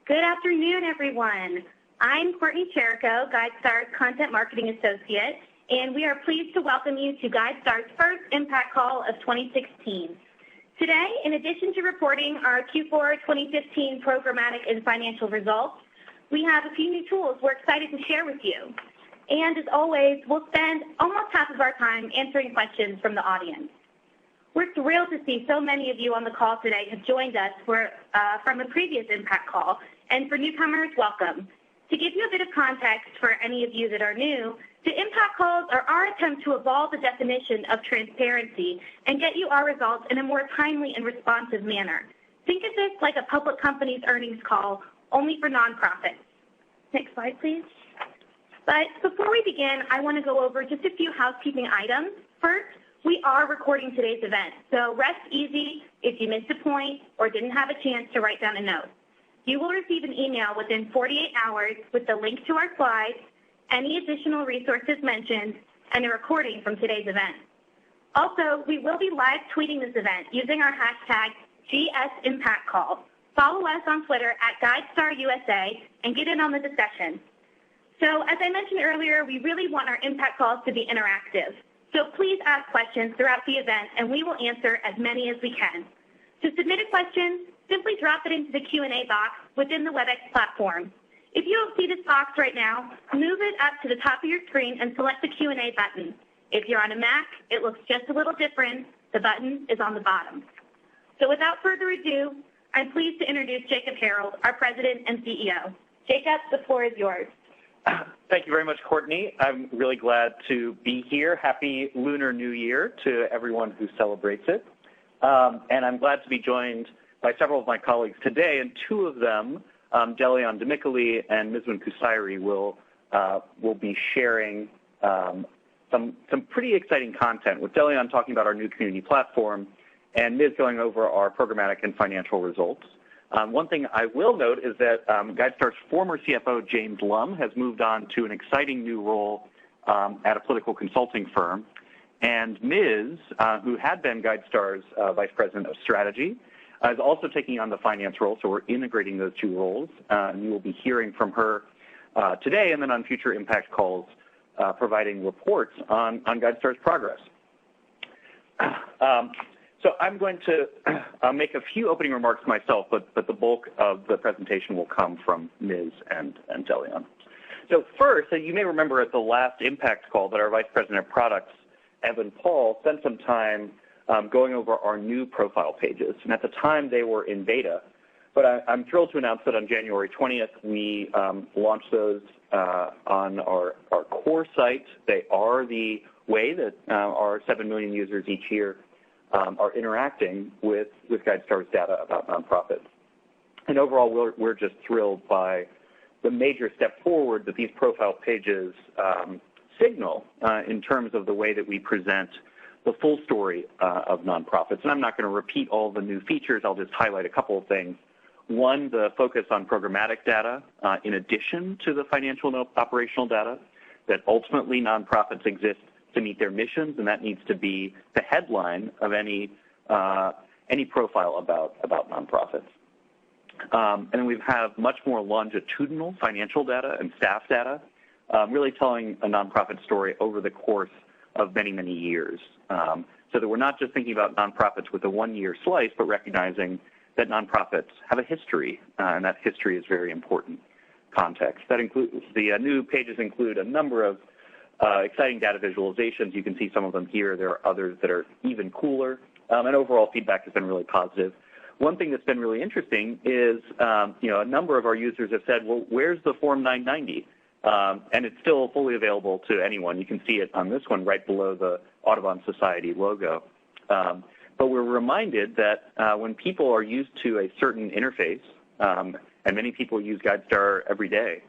Good afternoon, everyone. I'm Courtney Cherico, GuideStar's Content Marketing Associate, and we are pleased to welcome you to GuideStar's first Impact Call of 2016. Today, in addition to reporting our Q4 2015 programmatic and financial results, we have a few new tools we're excited to share with you. And as always, we'll spend almost half of our time answering questions from the audience. We're thrilled to see so many of you on the call today have joined us from a previous Impact Call, and for newcomers, welcome. To give you a bit of context for any of you that are new, the Impact Calls are our attempt to evolve the definition of transparency and get you our results in a more timely and responsive manner. Think of this like a public company's earnings call, only for nonprofits. Next slide, please. But before we begin, I want to go over just a few housekeeping items. First, we are recording today's event, so rest easy if you missed a point or didn't have a chance to write down a note. You will receive an email within 48 hours with the link to our slides, any additional resources mentioned, and a recording from today's event. Also, we will be live tweeting this event using our hashtag GSImpactCall. Follow us on Twitter at GuideStarUSA and get in on the discussion. So as I mentioned earlier, we really want our Impact Calls to be interactive. So please ask questions throughout the event, and we will answer as many as we can. To submit a question, simply drop it into the Q&A box within the WebEx platform. If you don't see this box right now, move it up to the top of your screen and select the Q&A button. If you're on a Mac, it looks just a little different. The button is on the bottom. So without further ado, I'm pleased to introduce Jacob Harold, our President and CEO. Jacob, the floor is yours. Thank you very much, Courtney. I'm really glad to be here. Happy Lunar New Year to everyone who celebrates it. And I'm glad to be joined by several of my colleagues today, and two of them, Delion Demicoli and Mizwan Kusairi, will be sharing some pretty exciting content, with Delion talking about our new community platform and Miz going over our programmatic and financial results. One thing I will note is that GuideStar's former CFO, James Lum, has moved on to an exciting new role at a political consulting firm. And Ms., who had been GuideStar's Vice President of Strategy, is also taking on the finance role, so we're integrating those two roles. And you will be hearing from her today and then on future Impact Calls, providing reports on GuideStar's progress. So I'm going to make a few opening remarks myself, but the bulk of the presentation will come from Ms. and Delion. So first, you may remember at the last Impact Call that our Vice President of Products, Evan Paul, spent some time going over our new profile pages. And at the time, they were in beta. But I'm thrilled to announce that on January 20th, we launched those on our core site. They are the way that our 7 million users each year are interacting with GuideStar's data about nonprofits. And overall, we're just thrilled by the major step forward that these profile pages signal in terms of the way that we present the full story of nonprofits. And I'm not going to repeat all the new features. I'll just highlight a couple of things. One, the focus on programmatic data in addition to the financial and operational data, that ultimately nonprofits exist to meet their missions, and that needs to be the headline of any profile about nonprofits. And then we have much more longitudinal financial data and staff data, really telling a nonprofit story over the course of many, many years. So that we're not just thinking about nonprofits with a one-year slice, but recognizing that nonprofits have a history, and that history is very important context. That includes the new pages include a number of exciting data visualizations. You can see some of them here. There are others that are even cooler, and overall feedback has been really positive. One thing that's been really interesting is, a number of our users have said, well, where's the Form 990? And it's still fully available to anyone. You can see it on this one right below the Audubon Society logo. But we're reminded that when people are used to a certain interface, and many people use GuideStar every day,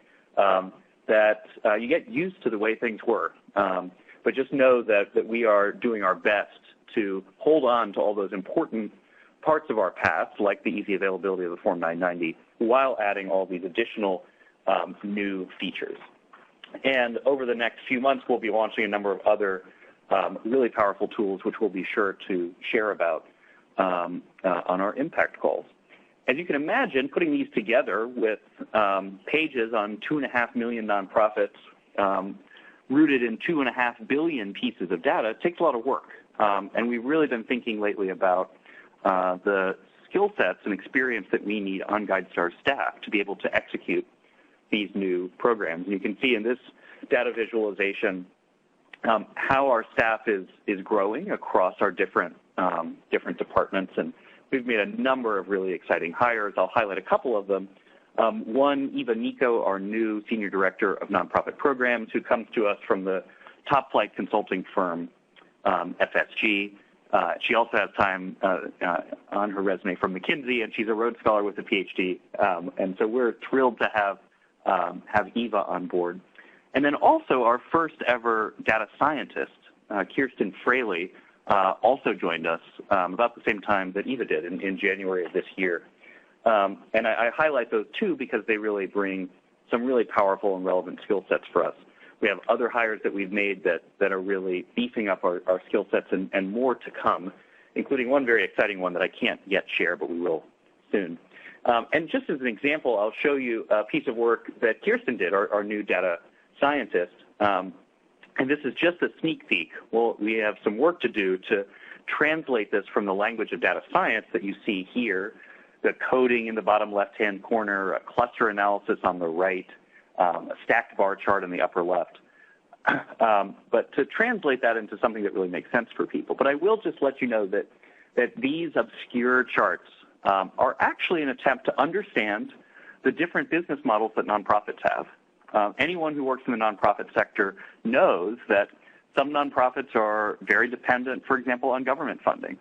that you get used to the way things were. But just know that we are doing our best to hold on to all those important parts of our path, like the easy availability of the Form 990, while adding all these additional new features. And over the next few months, we'll be launching a number of other really powerful tools, which we'll be sure to share about on our Impact Calls. As you can imagine, putting these together with pages on 2.5 million nonprofits rooted in 2.5 billion pieces of data takes a lot of work. And we've really been thinking lately about the skill sets and experience that we need on GuideStar staff to be able to execute these new programs. And you can see in this data visualization how our staff is growing across our different departments, and we've made a number of really exciting hires. I'll highlight a couple of them. One, Eva Nico, our new Senior Director of Nonprofit Programs, who comes to us from the top flight consulting firm, FSG. She also has time on her resume from McKinsey, and she's a Rhodes Scholar with a PhD. And so we're thrilled to have Eva on board. And then also our first ever data scientist, Kirsten Fraley, also joined us about the same time that Eva did in January of this year. And I highlight those two because they really bring some really powerful and relevant skill sets for us. We have other hires that we've made that are really beefing up our skill sets and more to come, including one very exciting one that I can't yet share, but we will soon. And just as an example, I'll show you a piece of work that Kirsten did, our new data scientist. And this is just a sneak peek. Well, we have some work to do to translate this from the language of data science that you see here, the coding in the bottom left-hand corner, a cluster analysis on the right, a stacked bar chart in the upper left. But to translate that into something that really makes sense for people. But I will just let you know that these obscure charts are actually an attempt to understand the different business models that nonprofits have. Anyone who works in the nonprofit sector knows that some nonprofits are very dependent, for example, on government funding,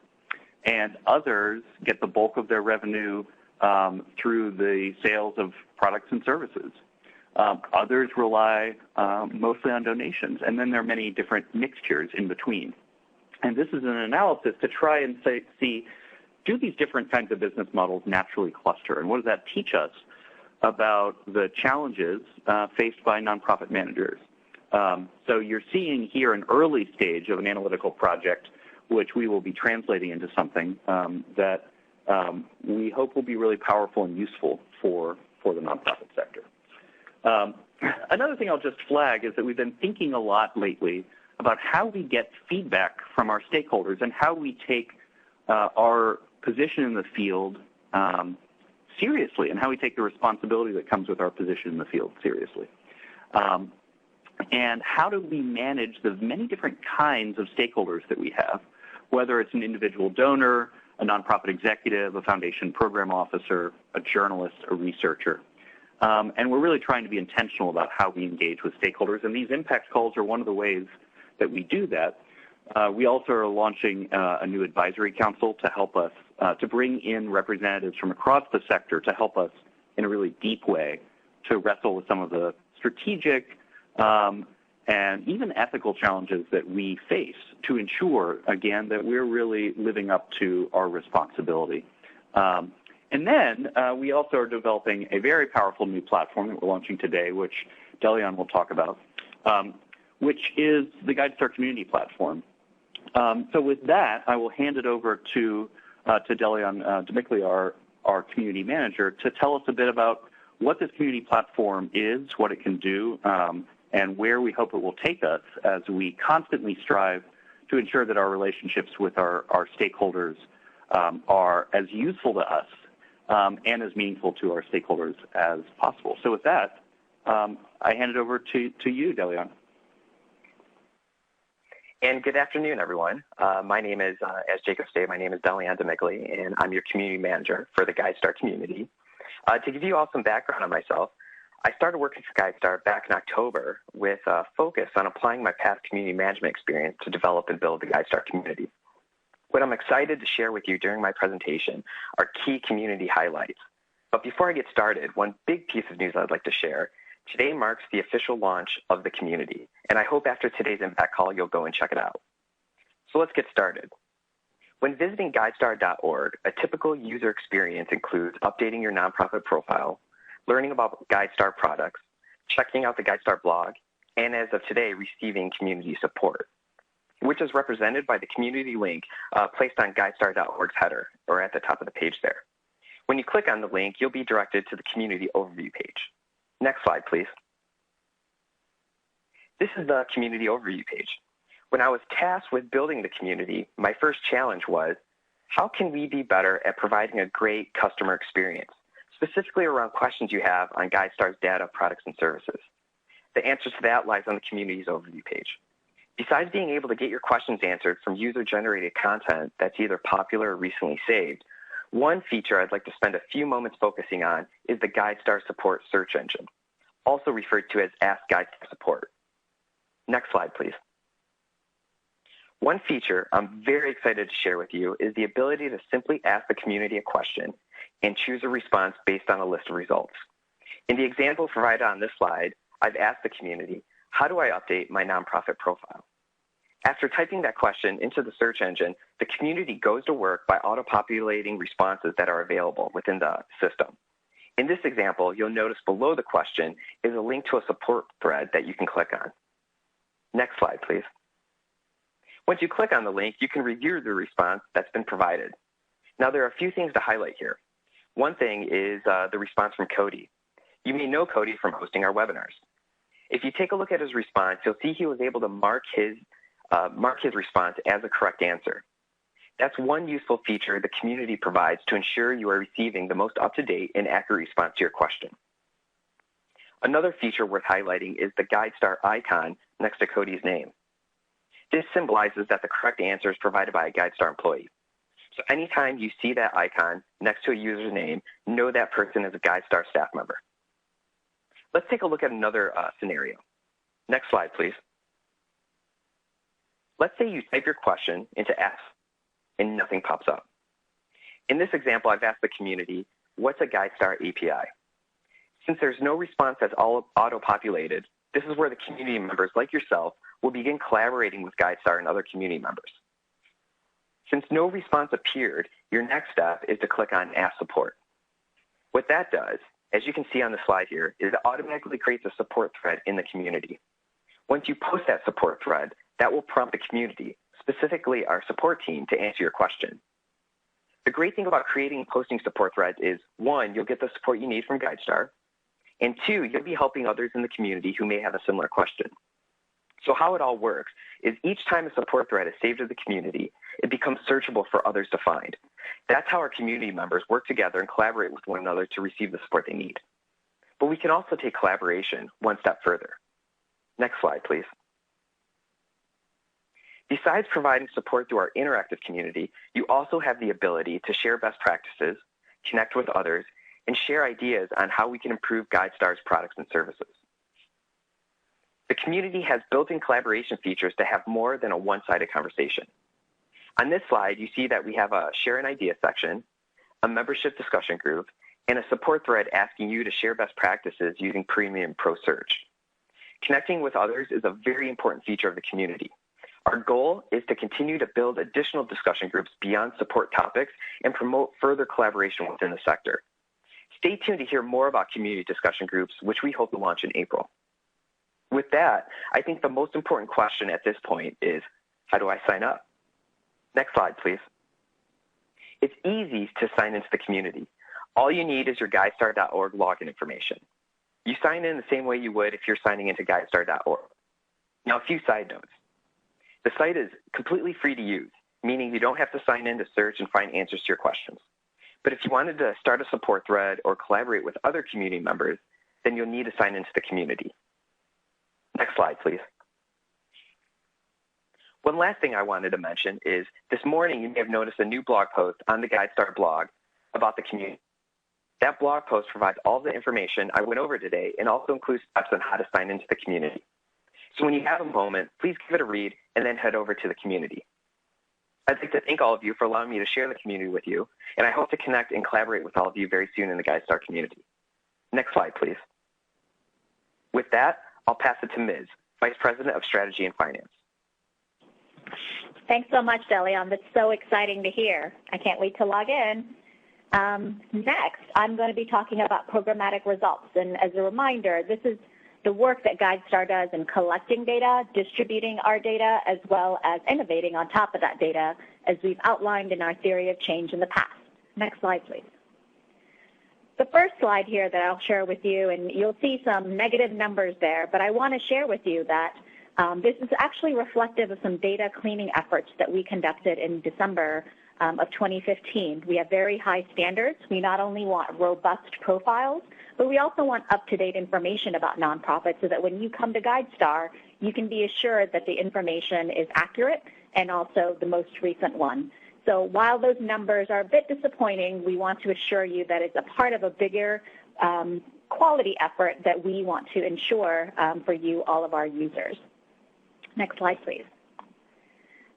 and others get the bulk of their revenue through the sales of products and services. Others rely mostly on donations, and then there are many different mixtures in between. And this is an analysis to try and see, do these different kinds of business models naturally cluster, and what does that teach us about the challenges faced by nonprofit managers? So you're seeing here an early stage of an analytical project, which we will be translating into something that we hope will be really powerful and useful for the nonprofit sector. Another thing I'll just flag is that we've been thinking a lot lately about how we get feedback from our stakeholders and how we take our position in the field seriously, and how we take the responsibility that comes with our position in the field seriously. And how do we manage the many different kinds of stakeholders that we have, whether it's an individual donor, a nonprofit executive, a foundation program officer, a journalist, a researcher. And we're really trying to be intentional about how we engage with stakeholders, and these impact calls are one of the ways that we do that. We also are launching a new advisory council to help us, to bring in representatives from across the sector to help us in a really deep way to wrestle with some of the strategic and even ethical challenges that we face to ensure, again, that we're really living up to our responsibility. And then we also are developing a very powerful new platform that we're launching today, which Delion will talk about, which is the GuideStar Community Platform. So with that, I will hand it over to Delion Demickley, our community manager, to tell us a bit about what this community platform is, what it can do, and where we hope it will take us as we constantly strive to ensure that our relationships with our stakeholders are as useful to us and as meaningful to our stakeholders as possible. So with that, I hand it over to you, Delion. And good afternoon, everyone. My name is, as Jacob stated, my name is Delion Demickley, and I'm your community manager for the GuideStar community. To give you all some background on myself, I started working for GuideStar back in October with a focus on applying my past community management experience to develop and build the GuideStar community. What I'm excited to share with you during my presentation are key community highlights. But before I get started, one big piece of news I'd like to share. Today marks the official launch of the community, and I hope after today's impact call you'll go and check it out. So let's get started. When visiting GuideStar.org, a typical user experience includes updating your nonprofit profile, learning about GuideStar products, checking out the GuideStar blog, and as of today, receiving community support, which is represented by the community link placed on GuideStar.org's header, or at the top of the page there. When you click on the link, you'll be directed to the community overview page. Next slide, please. This is the community overview page. When I was tasked with building the community, my first challenge was, how can we be better at providing a great customer experience, specifically around questions you have on GuideStar's data, products, and services? The answer to that lies on the community's overview page. Besides being able to get your questions answered from user-generated content that's either popular or recently saved, one feature I'd like to spend a few moments focusing on is the GuideStar Support search engine, also referred to as Ask GuideStar Support. Next slide, please. One feature I'm very excited to share with you is the ability to simply ask the community a question and choose a response based on a list of results. In the example provided on this slide, I've asked the community, how do I update my nonprofit profile? After typing that question into the search engine, the community goes to work by auto-populating responses that are available within the system. In this example, you'll notice below the question is a link to a support thread that you can click on. Next slide, please. Once you click on the link, you can review the response that's been provided. Now, there are a few things to highlight here. One thing is the response from Cody. You may know Cody from hosting our webinars. If you take a look at his response, you'll see he was able to mark his response as a correct answer. That's one useful feature the community provides to ensure you are receiving the most up-to-date and accurate response to your question. Another feature worth highlighting is the GuideStar icon next to Cody's name. This symbolizes that the correct answer is provided by a GuideStar employee. So anytime you see that icon next to a user's name, know that person is a GuideStar staff member. Let's take a look at another scenario. Next slide, please. Let's say you type your question into Ask and nothing pops up. In this example, I've asked the community, what's a GuideStar API? Since there's no response that's all auto-populated, this is where the community members like yourself will begin collaborating with GuideStar and other community members. Since no response appeared, your next step is to click on Ask Support. What that does, as you can see on the slide here, is it automatically creates a support thread in the community. Once you post that support thread, that will prompt the community, specifically our support team, to answer your question. The great thing about creating and posting support threads is, one, you'll get the support you need from GuideStar, and two, you'll be helping others in the community who may have a similar question. So how it all works is each time a support thread is saved to the community, it becomes searchable for others to find. That's how our community members work together and collaborate with one another to receive the support they need. But we can also take collaboration one step further. Next slide, please. Besides providing support through our interactive community, you also have the ability to share best practices, connect with others, and share ideas on how we can improve GuideStar's products and services. The community has built-in collaboration features to have more than a one-sided conversation. On this slide, you see that we have a Share an Idea section, a membership discussion group, and a support thread asking you to share best practices using Premium Pro Search. Connecting with others is a very important feature of the community. Our goal is to continue to build additional discussion groups beyond support topics and promote further collaboration within the sector. Stay tuned to hear more about community discussion groups, which we hope to launch in April. With that, I think the most important question at this point is, how do I sign up? Next slide, please. It's easy to sign into the community. All you need is your GuideStar.org login information. You sign in the same way you would if you're signing into GuideStar.org. Now, a few side notes. The site is completely free to use, meaning you don't have to sign in to search and find answers to your questions. But if you wanted to start a support thread or collaborate with other community members, then you'll need to sign into the community. Next slide, please. One last thing I wanted to mention is this morning you may have noticed a new blog post on the GuideStar blog about the community. That blog post provides all the information I went over today and also includes steps on how to sign into the community. So when you have a moment, please give it a read and then head over to the community. I'd like to thank all of you for allowing me to share the community with you, and I hope to connect and collaborate with all of you very soon in the GuideStar community. Next slide, please. With that, I'll pass it to Ms., Vice President of Strategy and Finance. Thanks so much, Delion. That's so exciting to hear. I can't wait to log in. Next, I'm going to be talking about programmatic results. And as a reminder, this is the work that GuideStar does in collecting data, distributing our data, as well as innovating on top of that data, as we've outlined in our theory of change in the past. Next slide, please. The first slide here that I'll share with you, and you'll see some negative numbers there, but I want to share with you that this is actually reflective of some data cleaning efforts that we conducted in December of 2015. We have very high standards. We not only want robust profiles, but we also want up-to-date information about nonprofits so that when you come to GuideStar, you can be assured that the information is accurate and also the most recent one. So while those numbers are a bit disappointing, we want to assure you that it's a part of a bigger quality effort that we want to ensure for you, all of our users. Next slide, please.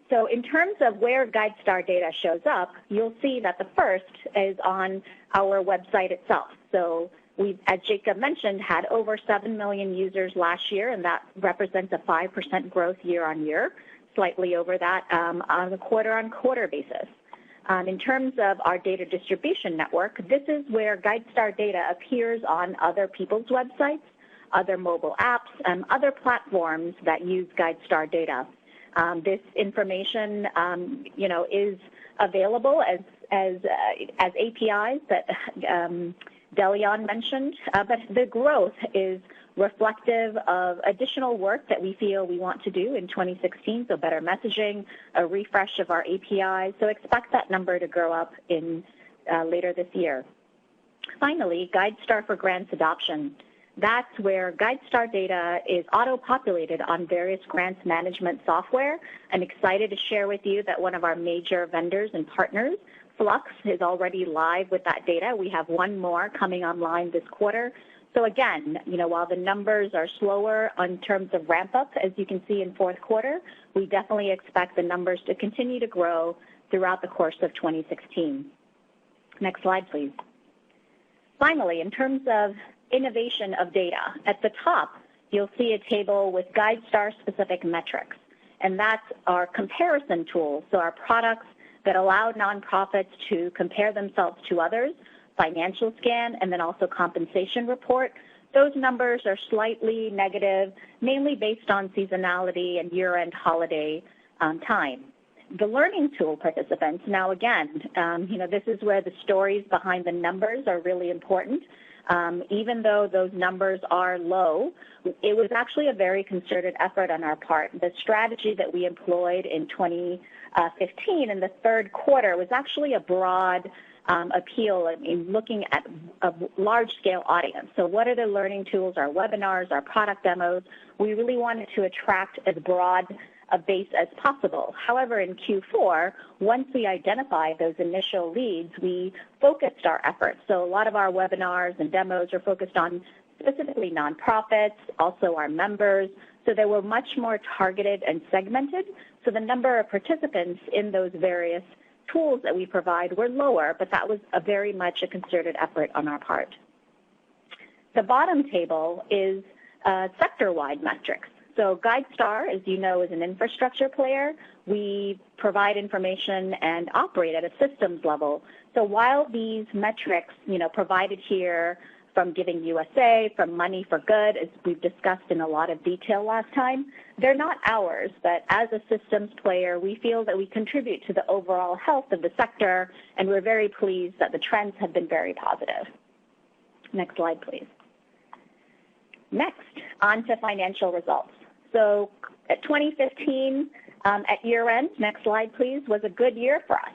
So in terms of where GuideStar data shows up, you'll see that the first is on our website itself. So we've, as Jacob mentioned, had over 7 million users last year, and that represents a 5% growth year on year, slightly over that on a quarter-on-quarter basis. In terms of our data distribution network, this is where GuideStar data appears on other people's websites, other mobile apps, and other platforms that use GuideStar data. This information, is available as APIs that Delion mentioned, but the growth is reflective of additional work that we feel we want to do in 2016, so better messaging, a refresh of our APIs. So expect that number to grow up in later this year. Finally, GuideStar for grants adoption. That's where GuideStar data is auto-populated on various grants management software. I'm excited to share with you that one of our major vendors and partners, Flux, is already live with that data. We have one more coming online this quarter. So again, while the numbers are slower in terms of ramp-up, as you can see in fourth quarter, we definitely expect the numbers to continue to grow throughout the course of 2016. Next slide, please. Finally, in terms of innovation of data, at the top, you'll see a table with GuideStar-specific metrics, and that's our comparison tools, so our products that allow nonprofits to compare themselves to others, financial scan, and then also compensation report. Those numbers are slightly negative, mainly based on seasonality and year-end holiday time. The learning tool participants, now again, this is where the stories behind the numbers are really important. Even though those numbers are low, it was actually a very concerted effort on our part. The strategy that we employed in 2015 in the third quarter was actually a broad appeal in looking at a large-scale audience. So what are the learning tools, our webinars, our product demos? We really wanted to attract as broad a base as possible. However, in Q4, once we identified those initial leads, we focused our efforts. So a lot of our webinars and demos are focused on specifically nonprofits, also our members. So they were much more targeted and segmented. So the number of participants in those various tools that we provide were lower, but that was very much a concerted effort on our part. The bottom table is sector-wide metrics. So GuideStar, as you know, is an infrastructure player. We provide information and operate at a systems level. So while these metrics, provided here from Giving USA, from Money for Good, as we've discussed in a lot of detail last time, they're not ours, but as a systems player, we feel that we contribute to the overall health of the sector, and we're very pleased that the trends have been very positive. Next slide, please. Next, on to financial results. So at 2015, at year-end, next slide, please, was a good year for us.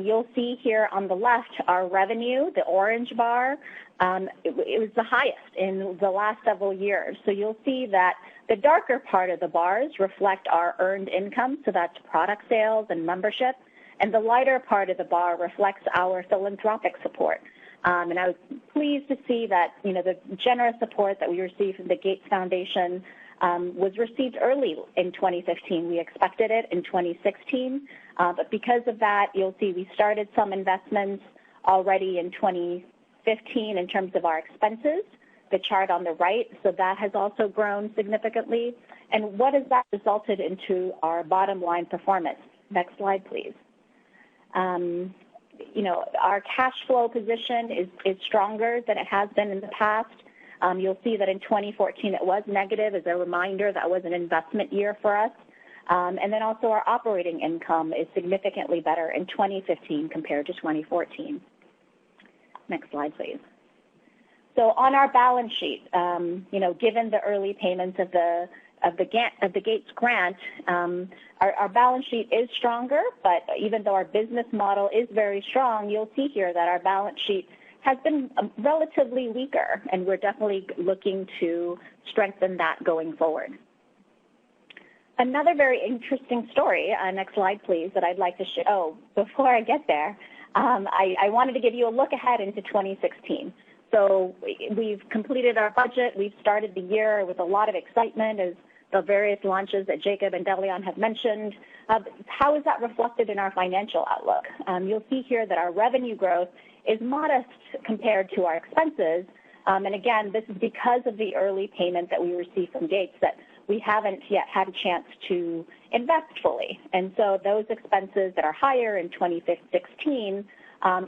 You'll see here on the left our revenue, the orange bar. It was the highest in the last several years. So you'll see that the darker part of the bars reflect our earned income, so that's product sales and membership, and the lighter part of the bar reflects our philanthropic support. And I was pleased to see that, the generous support that we received from the Gates Foundation was received early in 2015. We expected it in 2016, but because of that, you'll see we started some investments already in 2015 in terms of our expenses, the chart on the right, so that has also grown significantly. And what has that resulted into our bottom line performance? Next slide, please. Our cash flow position is stronger than it has been in the past. You'll see that in 2014 it was negative. As a reminder, that was an investment year for us. And then also our operating income is significantly better in 2015 compared to 2014. Next slide, please. So on our balance sheet, given the early payments of the Gates grant, our balance sheet is stronger, but even though our business model is very strong, you'll see here that our balance sheet has been relatively weaker, and we're definitely looking to strengthen that going forward. Another very interesting story, next slide please, that I'd like to share. Oh, before I get there, I wanted to give you a look ahead into 2016. So we've completed our budget. We've started the year with a lot of excitement as the various launches that Jacob and Delian have mentioned. How is that reflected in our financial outlook? You'll see here that our revenue growth is modest compared to our expenses. And again, this is because of the early payment that we received from Gates that we haven't yet had a chance to invest fully. And so those expenses that are higher in 2016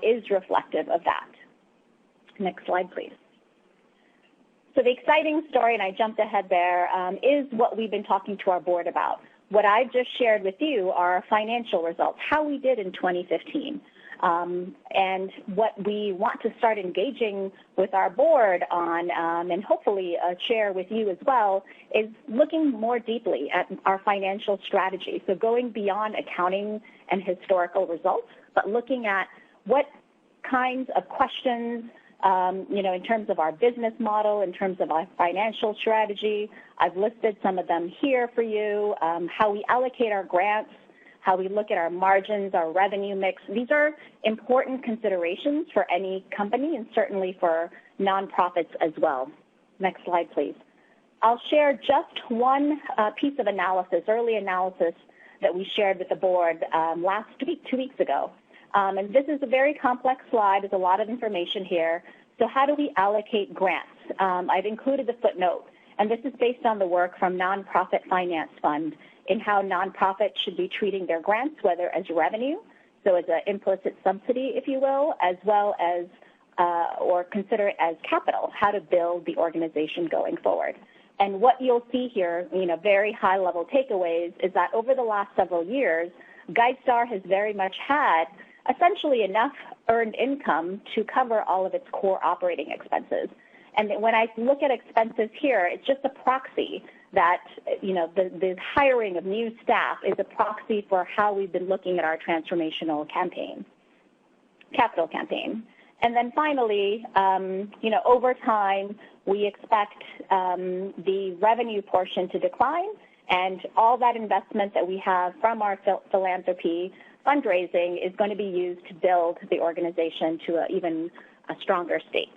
is reflective of that. Next slide, please. So the exciting story, and I jumped ahead there, is what we've been talking to our board about. What I've just shared with you are our financial results, how we did in 2015. And what we want to start engaging with our board on, and hopefully share with you as well, is looking more deeply at our financial strategy. So going beyond accounting and historical results, but looking at what kinds of questions, in terms of our business model, in terms of our financial strategy. I've listed some of them here for you, how we allocate our grants, how we look at our margins, our revenue mix. These are important considerations for any company and certainly for nonprofits as well. Next slide, please. I'll share just one piece of analysis, early analysis, that we shared with the board last week, 2 weeks ago. And this is a very complex slide. There's a lot of information here. So how do we allocate grants? I've included the footnote, and this is based on the work from Nonprofit Finance Fund in how nonprofits should be treating their grants, whether as revenue, so as an implicit subsidy, if you will, as well as, or consider it as capital, how to build the organization going forward. And what you'll see here, very high-level takeaways, is that over the last several years, GuideStar has very much had essentially enough earned income to cover all of its core operating expenses. And when I look at expenses here, it's just a proxy that, the hiring of new staff is a proxy for how we've been looking at our transformational campaign, capital campaign. And then finally, over time, we expect the revenue portion to decline, and all that investment that we have from our philanthropy fundraising is going to be used to build the organization to even a stronger state.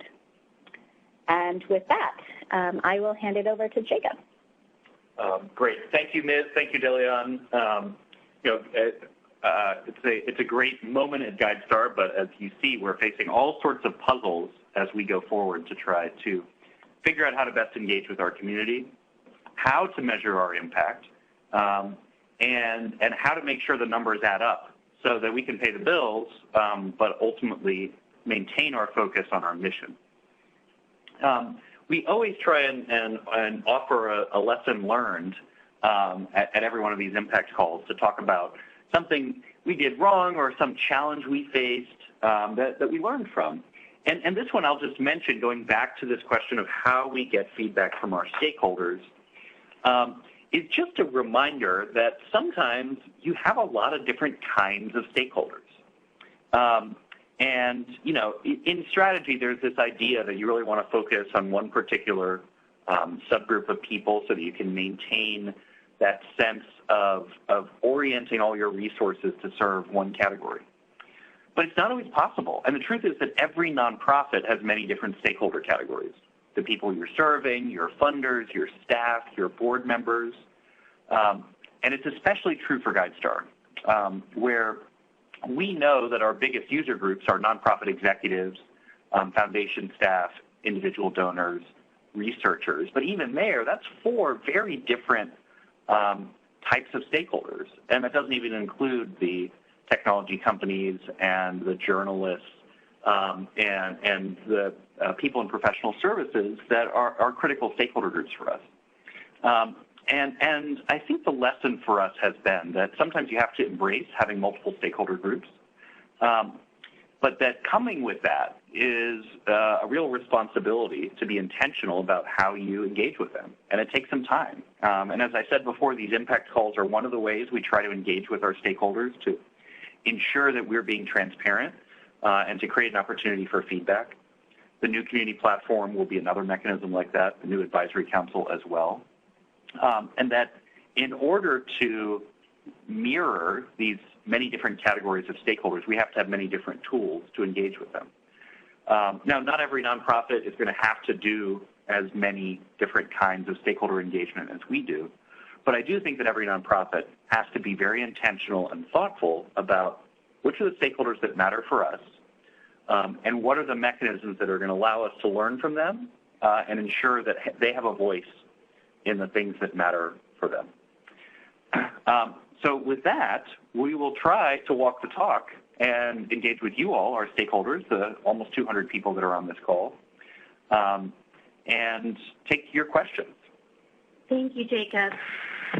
And with that, I will hand it over to Jacob. Great. Thank you, Ms. Thank you, Delian. It's a great moment at GuideStar, but as you see, we're facing all sorts of puzzles as we go forward to try to figure out how to best engage with our community, how to measure our impact, and how to make sure the numbers add up so that we can pay the bills, but ultimately maintain our focus on our mission. We always try and offer a lesson learned at every one of these impact calls to talk about something we did wrong or some challenge we faced that we learned from. And this one I'll just mention, going back to this question of how we get feedback from our stakeholders, is just a reminder that sometimes you have a lot of different kinds of stakeholders. And, in strategy, there's this idea that you really want to focus on one particular subgroup of people so that you can maintain that sense of orienting all your resources to serve one category. But it's not always possible. And the truth is that every nonprofit has many different stakeholder categories. The people you're serving, your funders, your staff, your board members. And it's especially true for GuideStar, where we know that our biggest user groups are nonprofit executives, foundation staff, individual donors, researchers. But even there, that's 4 very different types of stakeholders. And that doesn't even include the technology companies and the journalists and the people in professional services that are critical stakeholder groups for us. And I think the lesson for us has been that sometimes you have to embrace having multiple stakeholder groups, but that coming with that is a real responsibility to be intentional about how you engage with them, and it takes some time. And as I said before, these impact calls are one of the ways we try to engage with our stakeholders to ensure that we're being transparent and to create an opportunity for feedback. The new community platform will be another mechanism like that, the new advisory council as well. And that in order to mirror these many different categories of stakeholders, we have to have many different tools to engage with them. Now, not every nonprofit is going to have to do as many different kinds of stakeholder engagement as we do, but I do think that every nonprofit has to be very intentional and thoughtful about which are the stakeholders that matter for us, and what are the mechanisms that are going to allow us to learn from them and ensure that they have a voice in the things that matter for them. So with that, we will try to walk the talk and engage with you all, our stakeholders, the almost 200 people that are on this call, and take your questions. Thank you, Jacob.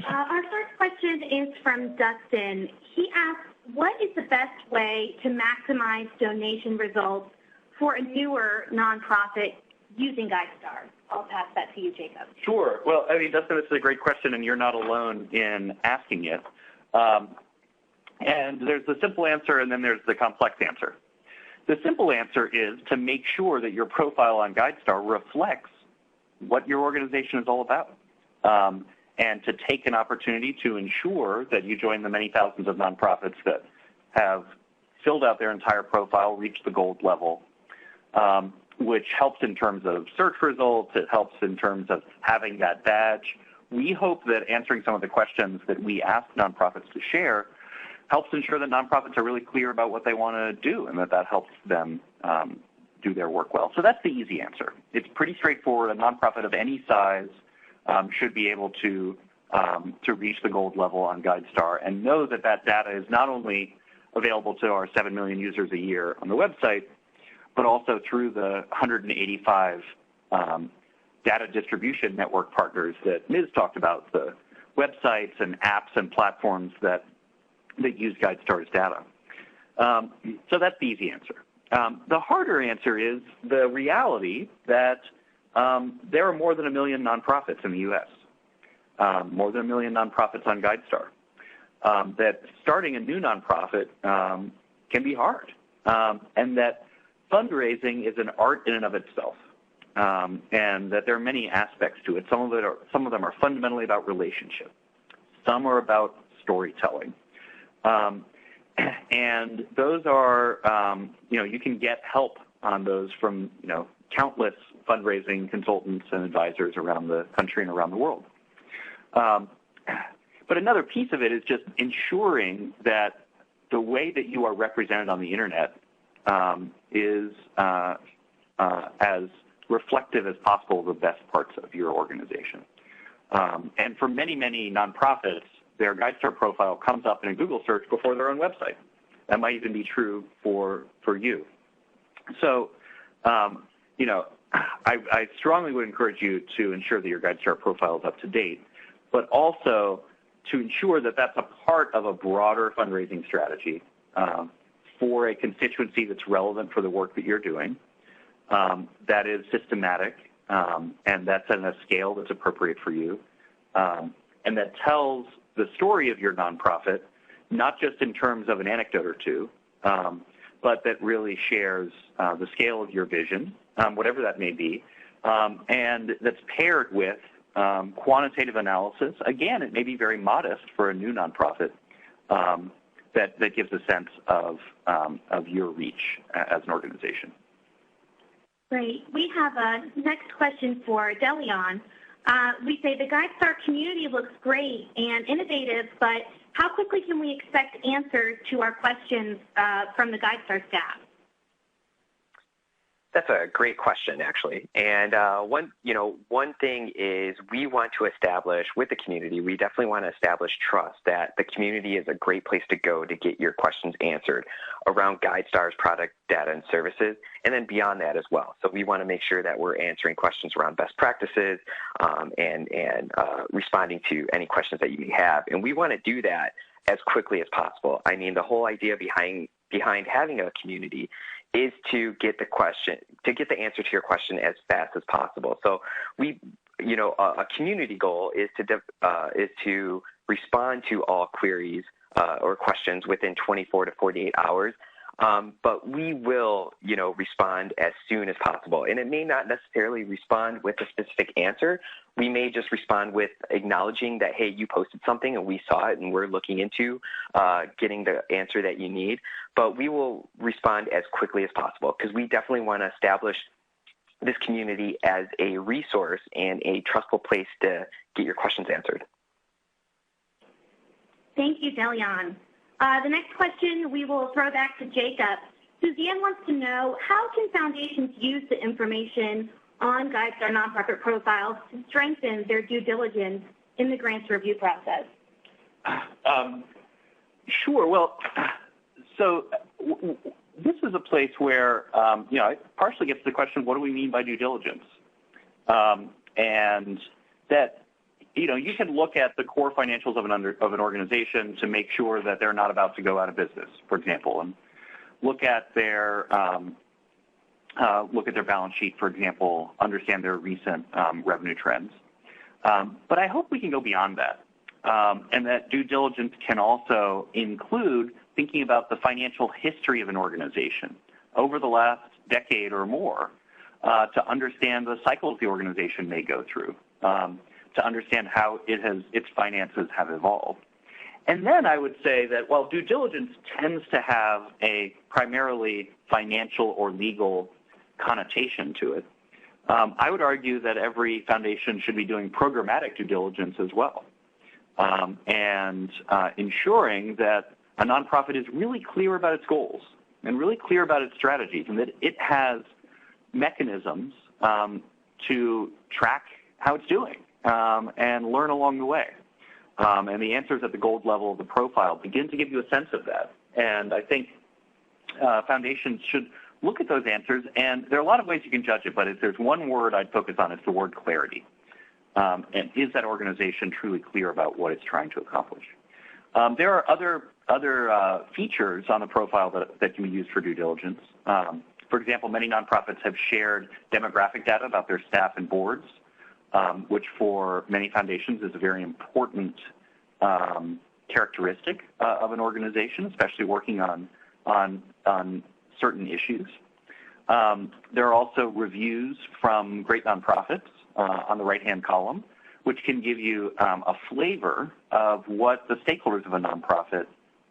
Our first question is from Dustin. He asks, what is the best way to maximize donation results for a newer nonprofit using GuideStar? I'll pass that to you, Jacob. Sure. Well, I mean, Dustin, this is a great question, and you're not alone in asking it. And there's the simple answer, and then there's the complex answer. The simple answer is to make sure that your profile on GuideStar reflects what your organization is all about, and to take an opportunity to ensure that you join the many thousands of nonprofits that have filled out their entire profile, reached the gold level, which helps in terms of search results. It helps in terms of having that badge. We hope that answering some of the questions that we ask nonprofits to share helps ensure that nonprofits are really clear about what they want to do, and that helps them do their work well. So that's the easy answer. It's pretty straightforward. A nonprofit of any size should be able to reach the gold level on GuideStar and know that that data is not only available to our 7 million users a year on the website, but also through the 185 data distribution network partners that Ms. talked about, the websites and apps and platforms that use GuideStar's data. So that's the easy answer. The harder answer is the reality that there are more than 1 million nonprofits in the U.S., more than 1 million nonprofits on GuideStar, that starting a new nonprofit can be hard, and that fundraising is an art in and of itself. And that there are many aspects to it. Some of them are fundamentally about relationship. Some are about storytelling. And those are, you can get help on those from, countless fundraising consultants and advisors around the country and around the world. But another piece of it is just ensuring that the way that you are represented on the Internet is as reflective as possible of the best parts of your organization. And for many, many nonprofits, their GuideStar profile comes up in a Google search before their own website. That might even be true for you. So, I strongly would encourage you to ensure that your GuideStar profile is up to date, but also to ensure that that's a part of a broader fundraising strategy for a constituency that's relevant for the work that you're doing, that is systematic, and that's at a scale that's appropriate for you, and that tells the story of your nonprofit, not just in terms of an anecdote or two, but that really shares the scale of your vision, whatever that may be, and that's paired with quantitative analysis. Again, it may be very modest for a new nonprofit, that gives a sense of your reach as an organization. Great. We have a next question for Delion. We say the GuideStar community looks great and innovative, but how quickly can we expect answers to our questions from the GuideStar staff? That's a great question, actually. And one thing is we want to establish with the community, we definitely want to establish trust that the community is a great place to go to get your questions answered around GuideStar's product, data, and services, and then beyond that as well. So we want to make sure that we're answering questions around best practices and responding to any questions that you may have. And we want to do that as quickly as possible. I mean, the whole idea behind having a community is to get the answer to your question as fast as possible. So a community goal is to respond to all queries or questions within 24 to 48 hours. But we will, respond as soon as possible. And it may not necessarily respond with a specific answer. We may just respond with acknowledging that, hey, you posted something and we saw it and we're looking into getting the answer that you need. But we will respond as quickly as possible because we definitely want to establish this community as a resource and a trustful place to get your questions answered. Thank you, Delian. The next question we will throw back to Jacob. Suzanne wants to know, how can foundations use the information on GuideStar nonprofit profiles to strengthen their due diligence in the grants review process? Sure. Well, so this is a place where, it partially gets to the question, what do we mean by due diligence? And that, you can look at the core financials of an organization to make sure that they're not about to go out of business, for example, and look at their balance sheet, for example, understand their recent revenue trends. But I hope we can go beyond that, and that due diligence can also include thinking about the financial history of an organization over the last decade or more to understand the cycles the organization may go through. To understand how its finances have evolved. And then I would say that while due diligence tends to have a primarily financial or legal connotation to it, I would argue that every foundation should be doing programmatic due diligence as well, and ensuring that a nonprofit is really clear about its goals and really clear about its strategies, and that it has mechanisms to track how it's doing. And learn along the way. And the answers at the gold level of the profile begin to give you a sense of that. And I think foundations should look at those answers, and there are a lot of ways you can judge it, but if there's one word I'd focus on, it's the word clarity. And is that organization truly clear about what it's trying to accomplish? There are other features on the profile that can be used for due diligence. For example, many nonprofits have shared demographic data about their staff and boards, which for many foundations is a very important characteristic of an organization, especially working on certain issues. There are also reviews from great nonprofits on the right-hand column, which can give you a flavor of what the stakeholders of a nonprofit,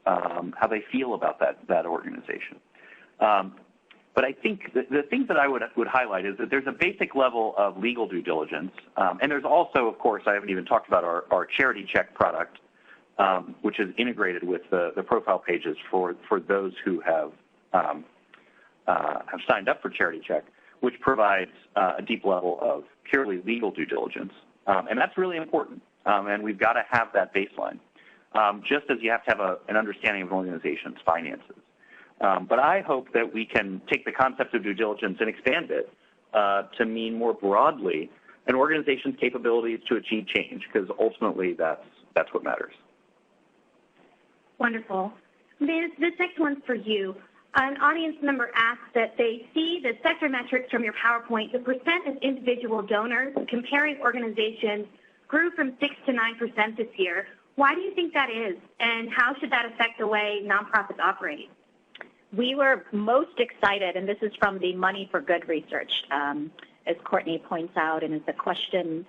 how they feel about that organization. But I think the things that I would highlight is that there's a basic level of legal due diligence, and there's also, of course, I haven't even talked about our Charity Check product, which is integrated with the profile pages for those who have signed up for Charity Check, which provides a deep level of purely legal due diligence, and that's really important. And we've got to have that baseline, just as you have to have an understanding of an organization's finances. But I hope that we can take the concept of due diligence and expand it to mean more broadly an organization's capabilities to achieve change, because ultimately that's what matters. Wonderful. Liz, this next one's for you. An audience member asked that they see the sector metrics from your PowerPoint. The percent of individual donors comparing organizations grew from 6 to 9% this year. Why do you think that is, and how should that affect the way nonprofits operate? We were most excited, and this is from the Money for Good research, as Courtney points out, and as the question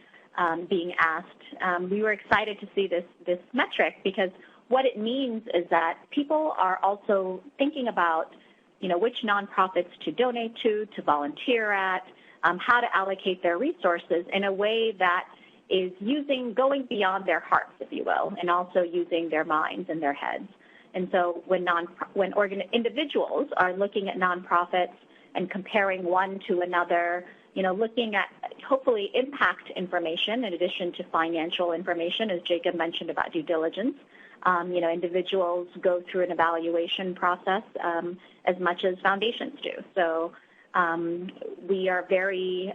being asked. We were excited to see this metric because what it means is that people are also thinking about, which nonprofits to donate to volunteer at, how to allocate their resources in a way that is going beyond their hearts, if you will, and also using their minds and their heads. And so when individuals are looking at nonprofits and comparing one to another, looking at hopefully impact information in addition to financial information, as Jacob mentioned about due diligence, individuals go through an evaluation process as much as foundations do. So we are very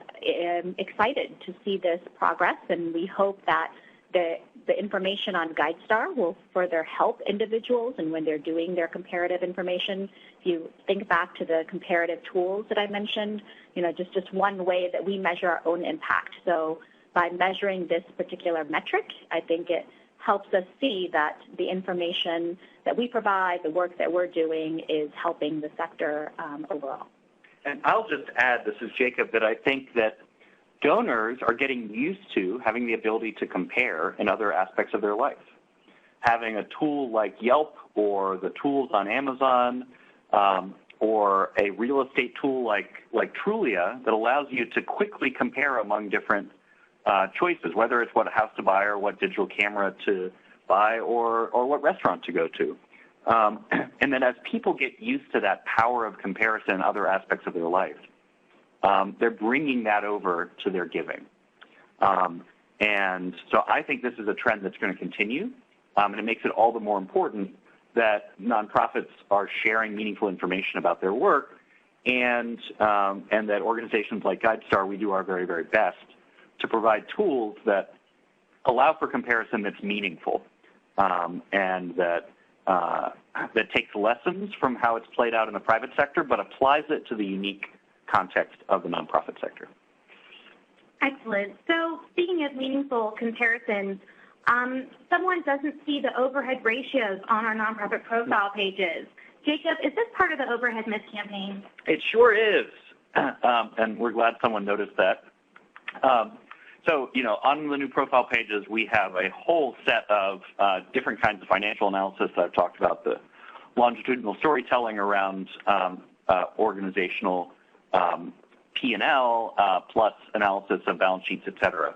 excited to see this progress, and we hope that the information on GuideStar will further help individuals and when they're doing their comparative information. If you think back to the comparative tools that I mentioned, just one way that we measure our own impact. So by measuring this particular metric, I think it helps us see that the information that we provide, the work that we're doing is helping the sector overall. And I'll just add, this is Jacob, that I think that donors are getting used to having the ability to compare in other aspects of their life. Having a tool like Yelp or the tools on Amazon or a real estate tool like Trulia that allows you to quickly compare among different choices, whether it's what house to buy or what digital camera to buy or what restaurant to go to. And then as people get used to that power of comparison in other aspects of their life, they're bringing that over to their giving. And so I think this is a trend that's going to continue, and it makes it all the more important that nonprofits are sharing meaningful information about their work, and that organizations like GuideStar, we do our very, very best to provide tools that allow for comparison that's meaningful, and that takes lessons from how it's played out in the private sector, but applies it to the unique context of the nonprofit sector. Excellent. So speaking of meaningful comparisons, someone doesn't see the overhead ratios on our nonprofit profile pages. Jacob, is this part of the Overhead Myth campaign? It sure is, and we're glad someone noticed that. So, on the new profile pages, we have a whole set of different kinds of financial analysis. I've talked about the longitudinal storytelling around organizational P&L plus analysis of balance sheets, et cetera.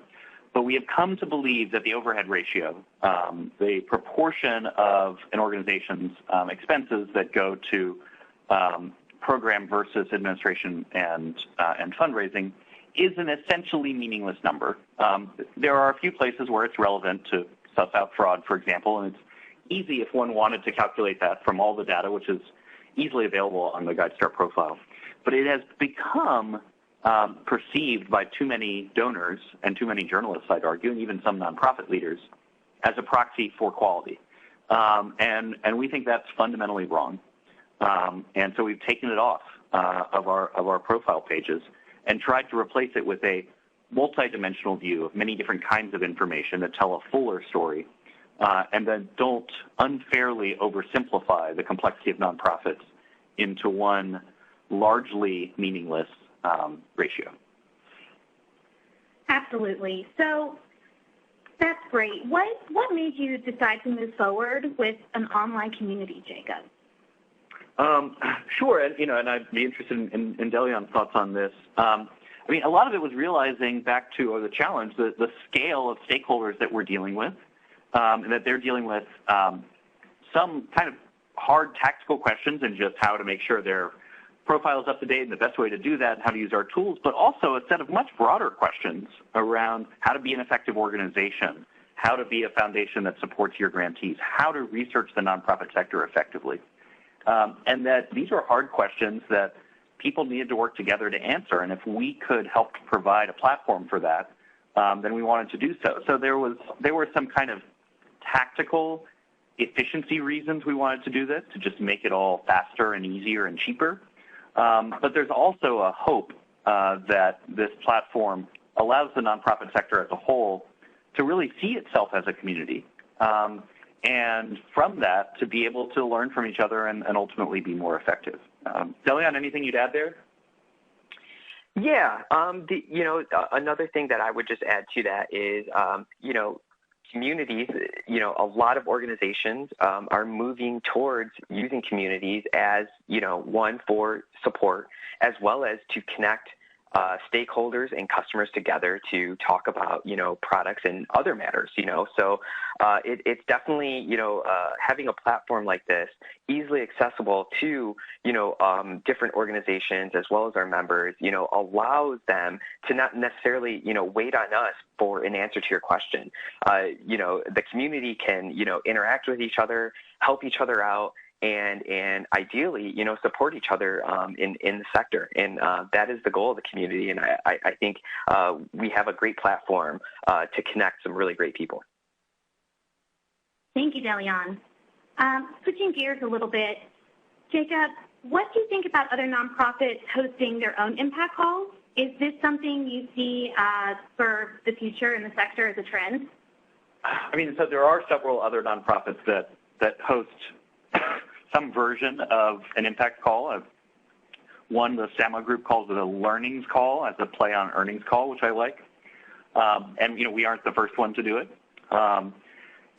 But we have come to believe that the overhead ratio, the proportion of an organization's expenses that go to program versus administration and fundraising, is an essentially meaningless number. There are a few places where it's relevant to suss out fraud, for example, and it's easy if one wanted to calculate that from all the data, which is easily available on the GuideStar profile. But it has become perceived by too many donors and too many journalists, I'd argue, and even some nonprofit leaders, as a proxy for quality. And we think that's fundamentally wrong. And so we've taken it off of our profile pages and tried to replace it with a multidimensional view of many different kinds of information that tell a fuller story, and then don't unfairly oversimplify the complexity of nonprofits into one largely meaningless ratio. Absolutely. So that's great. What made you decide to move forward with an online community, Jacob? Sure, and I'd be interested in Delian's thoughts on this. A lot of it was realizing back to the challenge, the scale of stakeholders that we're dealing with, and that they're dealing with some kind of hard tactical questions and just how to make sure their profile is up to date and the best way to do that, how to use our tools, but also a set of much broader questions around how to be an effective organization, how to be a foundation that supports your grantees, how to research the nonprofit sector effectively. And that these are hard questions that people needed to work together to answer. And if we could help provide a platform for that, then we wanted to do so. So there were some kind of tactical efficiency reasons we wanted to do this, to just make it all faster and easier and cheaper. But there's also a hope that this platform allows the nonprofit sector as a whole to really see itself as a community. And from that, to be able to learn from each other and ultimately be more effective. Delian, anything you'd add there? Yeah. Another thing that I would just add to that is, communities, a lot of organizations are moving towards using communities as, one, for support, as well as to connect stakeholders and customers together to talk about, products and other matters, So it's definitely, having a platform like this easily accessible to, different organizations as well as our members, allows them to not necessarily, wait on us for an answer to your question. The community can, interact with each other, help each other out, and ideally, support each other in the sector. And that is the goal of the community. And I think we have a great platform to connect some really great people. Thank you, Delian. Switching gears a little bit, Jacob, what do you think about other nonprofits hosting their own impact calls? Is this something you see for the future in the sector as a trend? I mean, so there are several other nonprofits that host some version of an impact call. One, the SAMA group calls it a learnings call as a play on earnings call, which I like. And, we aren't the first one to do it.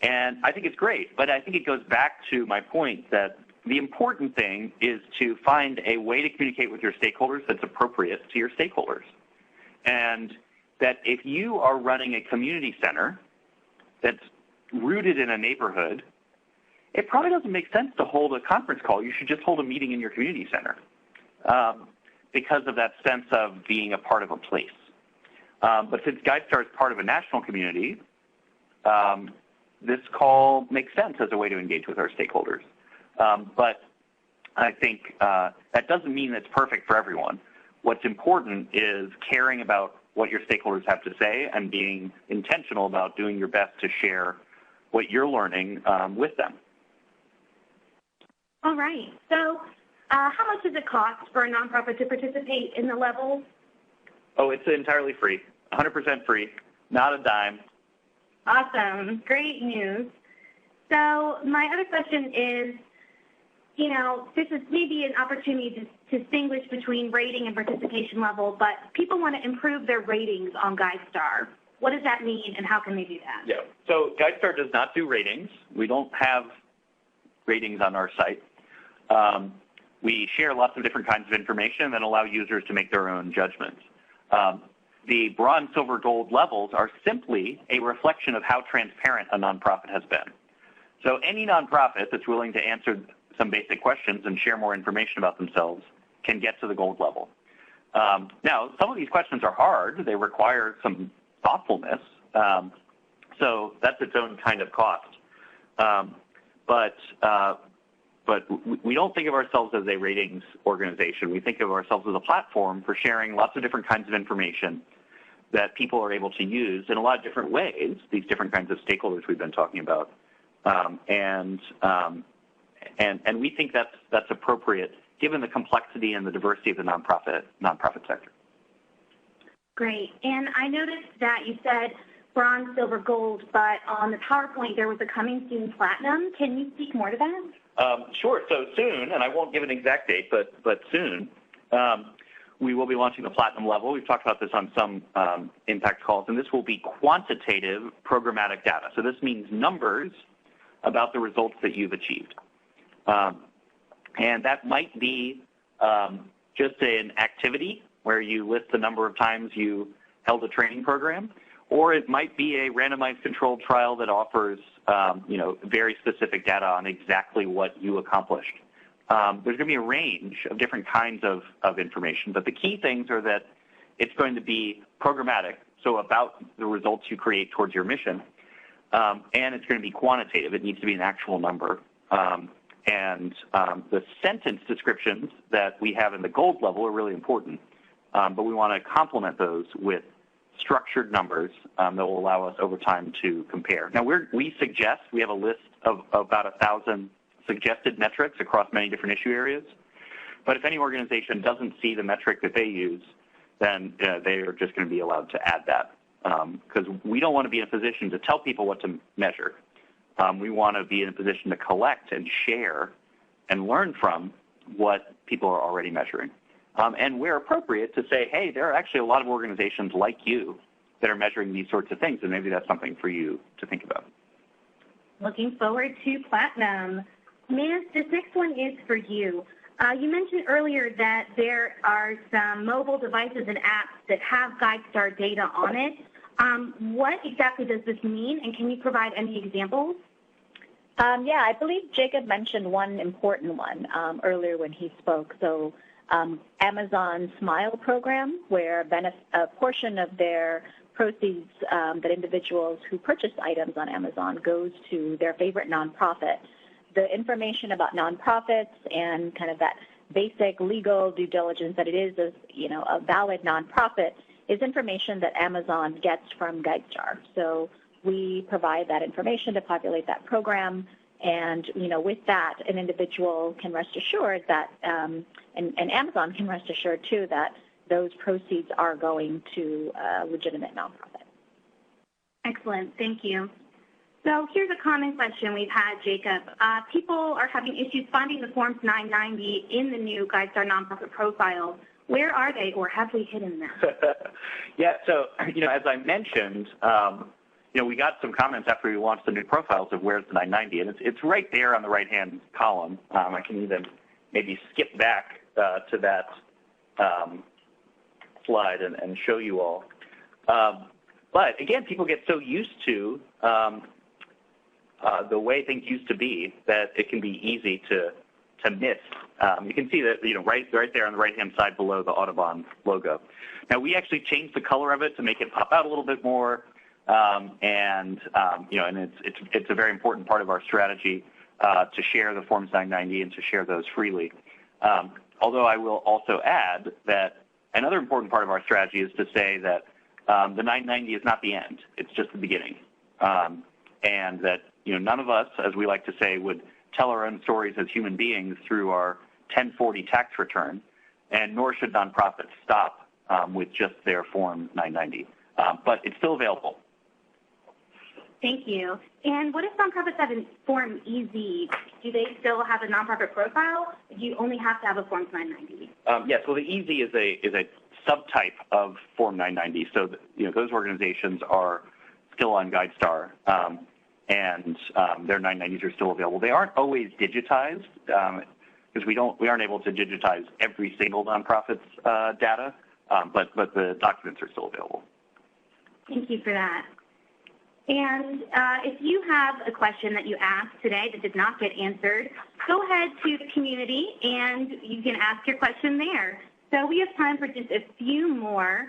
And I think it's great, but I think it goes back to my point that the important thing is to find a way to communicate with your stakeholders that's appropriate to your stakeholders. And that if you are running a community center that's rooted in a neighborhood, it probably doesn't make sense to hold a conference call. You should just hold a meeting in your community center because of that sense of being a part of a place. But since GuideStar is part of a national community, this call makes sense as a way to engage with our stakeholders. But I think that doesn't mean it's perfect for everyone. What's important is caring about what your stakeholders have to say and being intentional about doing your best to share what you're learning with them. All right. So how much does it cost for a nonprofit to participate in the levels? Oh, it's entirely free, 100% free, not a dime. Awesome. Great news. So my other question is, this is maybe an opportunity to distinguish between rating and participation level, but people want to improve their ratings on GuideStar. What does that mean, and how can they do that? Yeah. So GuideStar does not do ratings. We don't have ratings on our site. We share lots of different kinds of information that allow users to make their own judgments. The bronze, silver, gold levels are simply a reflection of how transparent a nonprofit has been. So any nonprofit that's willing to answer some basic questions and share more information about themselves can get to the gold level. Now, some of these questions are hard. They require some thoughtfulness. So that's its own kind of cost. But we don't think of ourselves as a ratings organization. We think of ourselves as a platform for sharing lots of different kinds of information that people are able to use in a lot of different ways, these different kinds of stakeholders we've been talking about. And we think that's appropriate given the complexity and the diversity of the nonprofit sector. Great. And I noticed that you said bronze, silver, gold, but on the PowerPoint there was a coming soon platinum. Can you speak more to that? Sure. So soon, and I won't give an exact date, but soon, we will be launching the platinum level. We've talked about this on some impact calls, and this will be quantitative programmatic data. So this means numbers about the results that you've achieved. And that might be just an activity where you list the number of times you held a training program, or it might be a randomized controlled trial that offers very specific data on exactly what you accomplished. There's going to be a range of different kinds of information, but the key things are that it's going to be programmatic, so about the results you create towards your mission, and it's going to be quantitative. It needs to be an actual number. And the sentence descriptions that we have in the gold level are really important, but we want to complement those with structured numbers that will allow us over time to compare. Now, we have a list of about 1,000 suggested metrics across many different issue areas, but if any organization doesn't see the metric that they use, then they are just going to be allowed to add that, because we don't want to be in a position to tell people what to measure. We want to be in a position to collect and share and learn from what people are already measuring. And where appropriate to say, hey, there are actually a lot of organizations like you that are measuring these sorts of things, and maybe that's something for you to think about. Looking forward to platinum. Ms., this next one is for you. You mentioned earlier that there are some mobile devices and apps that have GuideStar data on it. What exactly does this mean, and can you provide any examples? Yeah, I believe Jacob mentioned one important one earlier when he spoke. So Amazon Smile program, where a portion of their proceeds that individuals who purchase items on Amazon goes to their favorite nonprofit. The information about nonprofits and kind of that basic legal due diligence that it is a valid nonprofit is information that Amazon gets from GuideStar. So we provide that information to populate that program. And, with that, an individual can rest assured that, and Amazon can rest assured, too, that those proceeds are going to a legitimate nonprofit. Excellent. Thank you. So here's a common question we've had, Jacob. People are having issues finding the Forms 990 in the new GuideStar nonprofit profile. Where are they, or have we hidden them? Yeah, so, as I mentioned, we got some comments after we launched the new profiles of where's the 990, and it's right there on the right-hand column. I can even maybe skip back to that slide and show you all. But, again, people get so used to the way things used to be that it can be easy to miss. You can see that, right there on the right-hand side below the Audubon logo. Now, we actually changed the color of it to make it pop out a little bit more, and it's a very important part of our strategy to share the Forms 990 and to share those freely. Although I will also add that another important part of our strategy is to say that the 990 is not the end. It's just the beginning. And that, none of us, as we like to say, would tell our own stories as human beings through our 1040 tax return, and nor should nonprofits stop with just their Form 990. But it's still available. Thank you. And what if nonprofits have a Form EZ? Do they still have a nonprofit profile? Do you only have to have a Form 990? Yes. Well, the EZ is a subtype of Form 990. So, those organizations are still on GuideStar, and their 990s are still available. They aren't always digitized because we aren't able to digitize every single nonprofit's data, but the documents are still available. Thank you for that. And if you have a question that you asked today that did not get answered, go ahead to the community and you can ask your question there. So we have time for just a few more.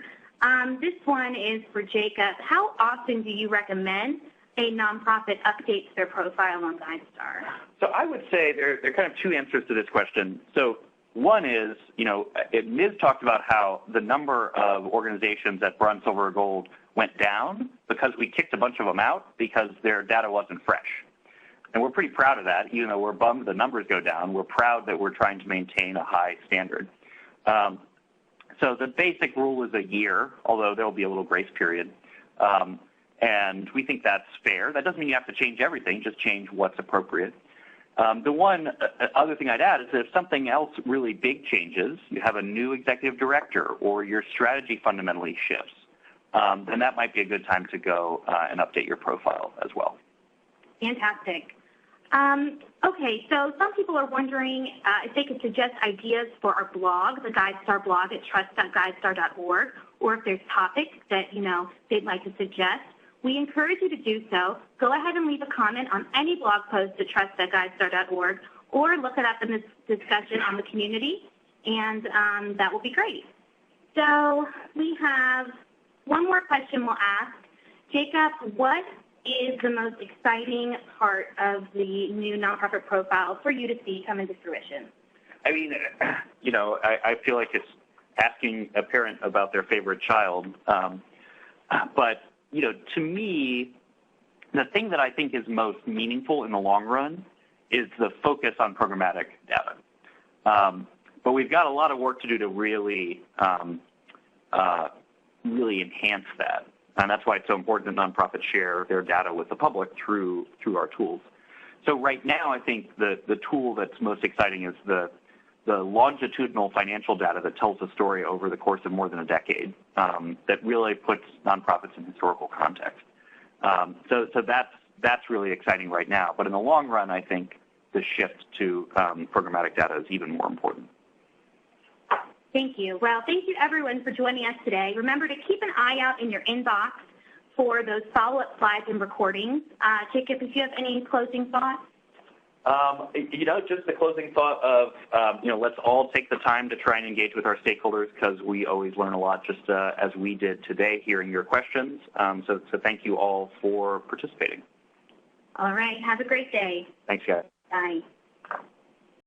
This one is for Jacob. How often do you recommend a nonprofit updates their profile on GuideStar? So I would say there are kind of two answers to this question. So one is, Ms. talked about how the number of organizations at Bronze, Silver, or Gold went down because we kicked a bunch of them out because their data wasn't fresh. And we're pretty proud of that. Even though we're bummed the numbers go down, we're proud that we're trying to maintain a high standard. So the basic rule is a year, although there will be a little grace period. And we think that's fair. That doesn't mean you have to change everything, just change what's appropriate. The one other thing I'd add is that if something else really big changes, you have a new executive director or your strategy fundamentally shifts, then that might be a good time to go and update your profile as well. Fantastic. Okay, so some people are wondering if they could suggest ideas for our blog, the GuideStar blog at trust.guidestar.org, or if there's topics that, they'd like to suggest. We encourage you to do so. Go ahead and leave a comment on any blog post at trust.guidestar.org, or look it up in this discussion on the community, and that will be great. So we have one more question we'll ask. Jacob, what is the most exciting part of the new nonprofit profile for you to see come into fruition? I mean, I feel like it's asking a parent about their favorite child. But, to me, the thing that I think is most meaningful in the long run is the focus on programmatic data. But we've got a lot of work to do to really enhance that. And that's why it's so important that nonprofits share their data with the public through our tools. So right now, I think the tool that's most exciting is the longitudinal financial data that tells the story over the course of more than a decade, that really puts nonprofits in historical context. So that's really exciting right now. But in the long run, I think the shift to programmatic data is even more important. Thank you. Well, thank you, everyone, for joining us today. Remember to keep an eye out in your inbox for those follow-up slides and recordings. Jacob, if you have any closing thoughts? Just the closing thought of, let's all take the time to try and engage with our stakeholders because we always learn a lot just as we did today hearing your questions. So thank you all for participating. All right. Have a great day. Thanks, guys. Bye.